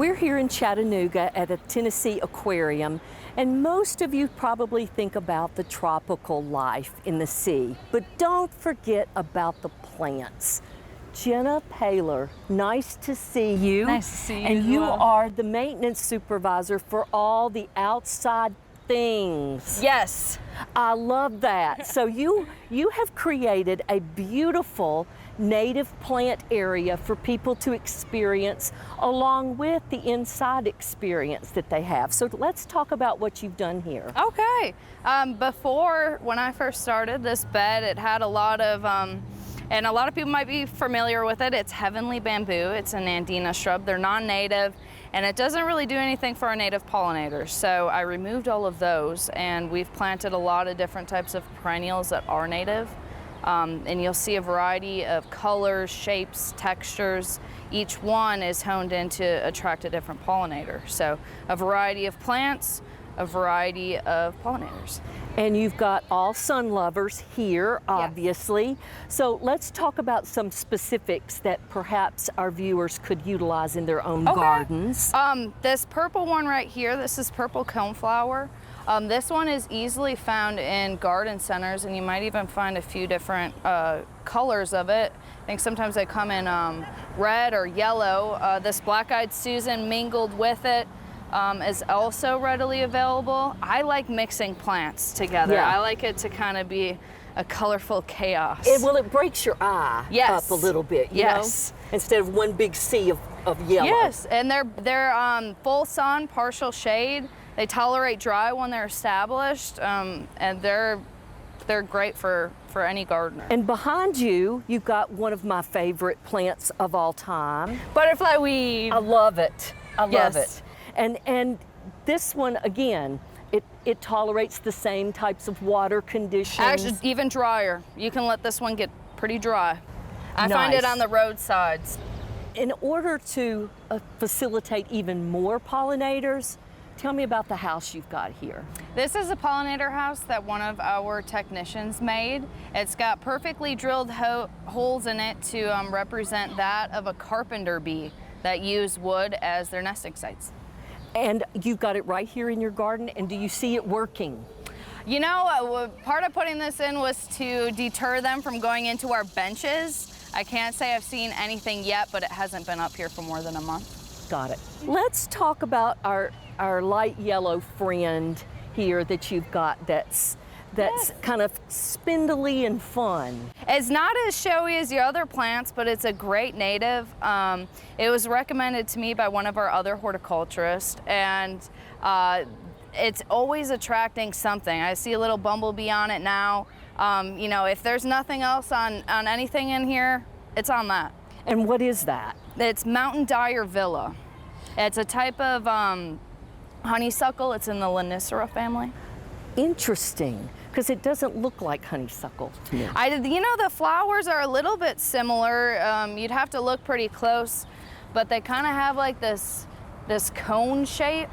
We're here in Chattanooga at the Tennessee Aquarium, and most of you probably think about the tropical life in the sea, but don't forget about the plants. Jenna Paler, nice to see you. Nice to see you. And as you well. are the maintenance supervisor for all the outside things. Yes. I love that. So you have created a beautiful native plant area for people to experience along with the inside experience that they have. So let's talk about what you've done here. Okay. Before, when I first started this bed, it had a lot of, and a lot of people might be familiar with it, it's heavenly bamboo. It's an Andina shrub. They're non-native, and it doesn't really do anything for our native pollinators. So I removed all of those, and we've planted a lot of different types of perennials that are native. And you'll see a variety of colors, shapes, textures. Each one is honed in to attract a different pollinator. So a variety of plants, a variety of pollinators. And you've got all sun lovers here, obviously. Yes. So let's talk about some specifics that perhaps our viewers could utilize in their own gardens. This purple one right here, this is purple coneflower. This one is easily found in garden centers, and you might even find a few different colors of it. I think sometimes they come in red or yellow. This black-eyed Susan mingled with it is also readily available. I like mixing plants together. Yeah. I like it to kind of be a colorful chaos. It breaks your eye up a little bit, you know? Instead of one big sea of yellow. Yes, and they're full sun, partial shade. They tolerate dry when they're established, and they're great for any gardener. And behind you, you've got one of my favorite plants of all time. Butterfly weed. I love it. I love Yes. it. And this one, again, it tolerates the same types of water conditions. Actually, even drier. You can let this one get pretty dry. I find it Nice. on the roadsides. In order to facilitate even more pollinators, tell me about the house you've got here. This is a pollinator house that one of our technicians made. It's got perfectly drilled holes in it to represent that of a carpenter bee that use wood as their nesting sites. And you've got it right here in your garden, and do you see it working? You know, part of putting this in was to deter them from going into our benches. I can't say I've seen anything yet, but it hasn't been up here for more than a month. Got it. Let's talk about our light yellow friend here that you've got that's kind of spindly and fun. It's not as showy as your other plants, but it's a great native. It was recommended to me by one of our other horticulturists, and it's always attracting something. I see a little bumblebee on it now. You know, if there's nothing else on anything in here, it's on that. And what is that? It's mountain dyer villa. It's a type of honeysuckle. It's in the Lonicera family. Interesting, because it doesn't look like honeysuckle to me. You know, the flowers are a little bit similar. You'd have to look pretty close, but they kind of have like this cone shape.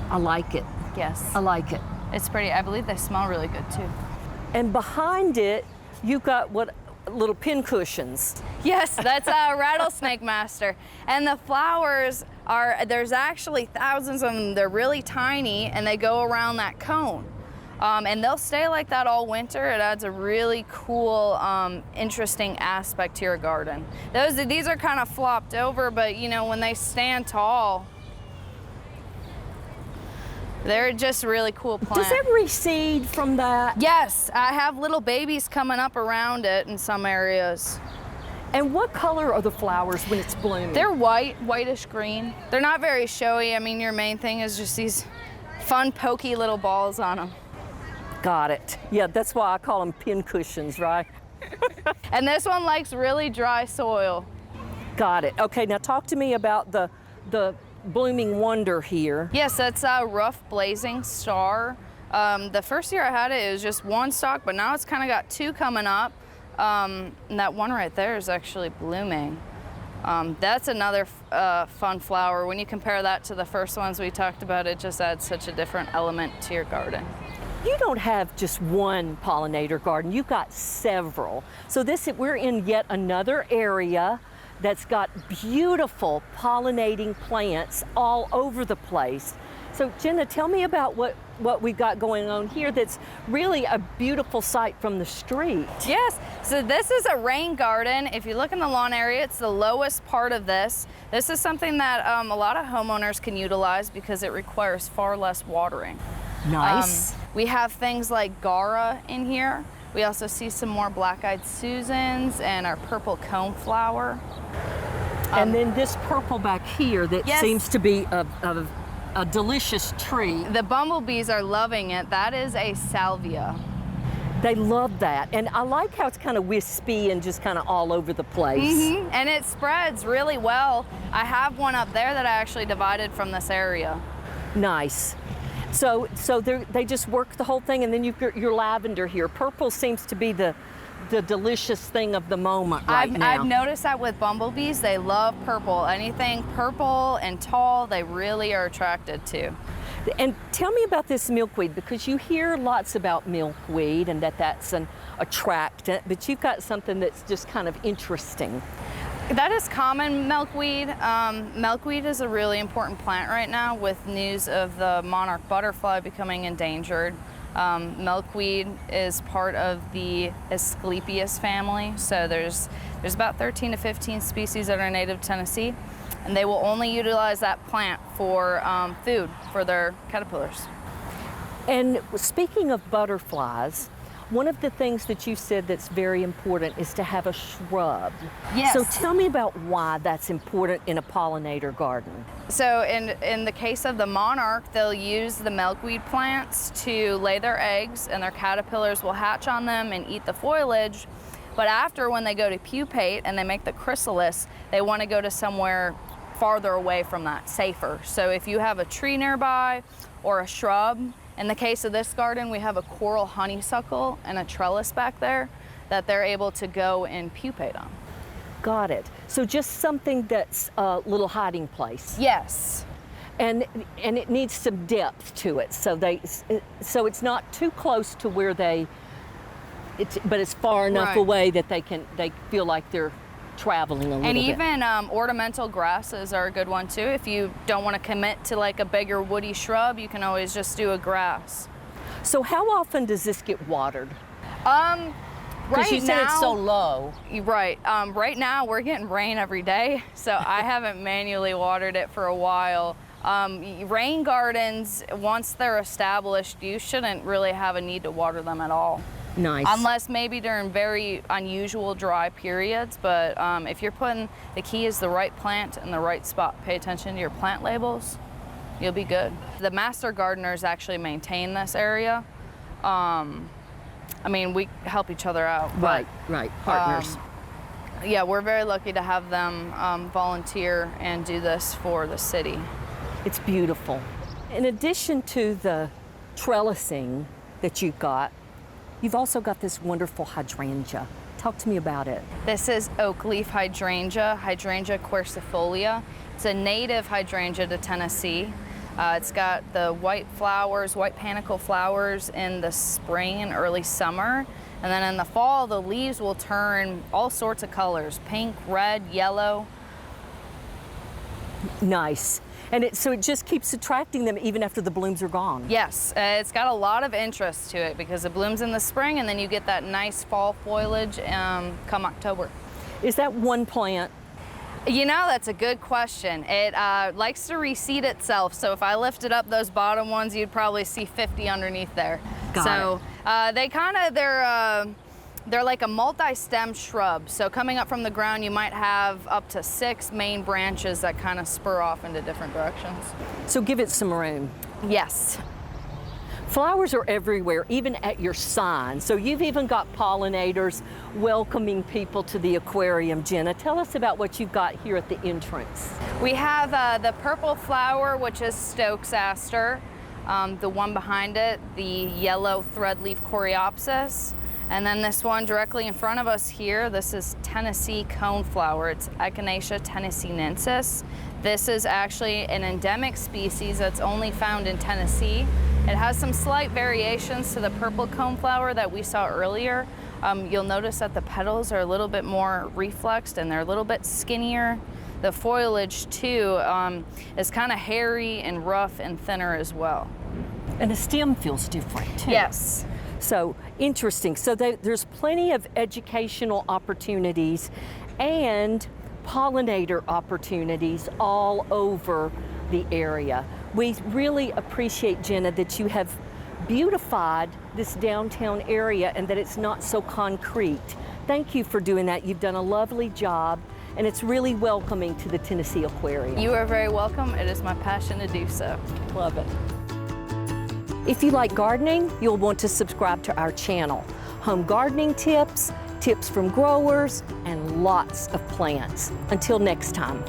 I like it. Yes. I like it. It's pretty. I believe they smell really good too. And behind it, you've got what little pin cushions. Yes, that's a rattlesnake master. And the flowers there's actually thousands of them. They're really tiny, and they go around that cone. And they'll stay like that all winter. It adds a really cool, interesting aspect to your garden. These are kind of flopped over, but you know, when they stand tall, they're just really cool plants. Does it reseed from that? Yes, I have little babies coming up around it in some areas. And what color are the flowers when it's blooming? They're whitish green. They're not very showy. I mean, your main thing is just these fun, pokey little balls on them. Got it. Yeah, that's why I call them pin cushions, right? And this one likes really dry soil. Got it. Okay, now talk to me about the blooming wonder here. Yes, that's a rough blazing star. The first year I had it, it was just one stalk, but now it's kind of got two coming up. And that one right there is actually blooming. That's another fun flower. When you compare that to the first ones we talked about, it just adds such a different element to your garden. You don't have just one pollinator garden, you've got several. So we're in yet another area that's got beautiful pollinating plants all over the place. So Jenna, tell me about what we've got going on here that's really a beautiful sight from the street. Yes, so this is a rain garden. If you look in the lawn area, it's the lowest part of this. This is something that a lot of homeowners can utilize because it requires far less watering. Nice. We have things like Gara in here. We also see some more black-eyed Susans and our purple coneflower. And then this purple back here that Yes. seems to be a delicious tree. The bumblebees are loving it. That is a salvia. They love that. And I like how it's kind of wispy and just kind of all over the place. And it spreads really well. I have one up there that I actually divided from this area. Nice. So they just work the whole thing, and then you've got your lavender here. Purple seems to be the delicious thing of the moment right now. I've noticed that with bumblebees, they love purple. Anything purple and tall, they really are attracted to. And tell me about this milkweed, because you hear lots about milkweed and that's an attractant, but you've got something that's just kind of interesting. That is common milkweed. Milkweed is a really important plant right now with news of the monarch butterfly becoming endangered. Milkweed is part of the Asclepias family, so there's about 13 to 15 species that are native to Tennessee, and they will only utilize that plant for food for their caterpillars. And speaking of butterflies, one of the things that you said that's very important is to have a shrub. Yes. So tell me about why that's important in a pollinator garden. So in the case of the monarch, they'll use the milkweed plants to lay their eggs, and their caterpillars will hatch on them and eat the foliage. But after, when they go to pupate and they make the chrysalis, they want to go to somewhere farther away from that, safer. So if you have a tree nearby or a shrub, in the case of this garden, we have a coral honeysuckle and a trellis back there that they're able to go and pupate on. Got it. So just something that's a little hiding place. Yes. And it needs some depth to it. So it's not too close to where but it's far enough Right. away that they feel like they're traveling a little And bit. even ornamental grasses are a good one too. If you don't want to commit to like a bigger woody shrub, you can always just do a grass. So how often does this get watered? Right Because you said now, it's so low. Right. Right now we're getting rain every day, so I haven't manually watered it for a while. Rain gardens, once they're established, you shouldn't really have a need to water them at all. Nice. Unless maybe during very unusual dry periods, but if you're the key is the right plant in the right spot. Pay attention to your plant labels, you'll be good. The master gardeners actually maintain this area. I mean, we help each other out. Right, but, partners. Yeah, we're very lucky to have them volunteer and do this for the city. It's beautiful. In addition to the trellising that you've got, you've also got this wonderful hydrangea. Talk to me about it. This is oak leaf hydrangea, Hydrangea quercifolia. It's a native hydrangea to Tennessee. It's got the white flowers, white panicle flowers in the spring and early summer. And then in the fall, the leaves will turn all sorts of colors, pink, red, yellow. Nice. And so it just keeps attracting them even after the blooms are gone. Yes, it's got a lot of interest to it because it blooms in the spring and then you get that nice fall foliage come October. Is that one plant? You know, that's a good question. It likes to reseed itself, so if I lifted up those bottom ones, you'd probably see 50 underneath there. Got it. They're like a multi-stem shrub. So coming up from the ground, you might have up to 6 main branches that kind of spur off into different directions. So give it some room. Yes. Flowers are everywhere, even at your sign. So you've even got pollinators welcoming people to the aquarium. Jenna, tell us about what you've got here at the entrance. We have the purple flower, which is Stokes aster. The one behind it, the yellow threadleaf coreopsis. And then this one directly in front of us here, this is Tennessee coneflower. It's Echinacea tennesseeanensis. This is actually an endemic species that's only found in Tennessee. It has some slight variations to the purple coneflower that we saw earlier. You'll notice that the petals are a little bit more reflexed and they're a little bit skinnier. The foliage too is kind of hairy and rough and thinner as well. And the stem feels different too. Yes. So interesting. So there's plenty of educational opportunities and pollinator opportunities all over the area. We really appreciate, Jenna, that you have beautified this downtown area and that it's not so concrete. Thank you for doing that. You've done a lovely job, and it's really welcoming to the Tennessee Aquarium. You are very welcome. It is my passion to do so. Love it. If you like gardening, you'll want to subscribe to our channel. Home gardening tips, tips from growers, and lots of plants. Until next time.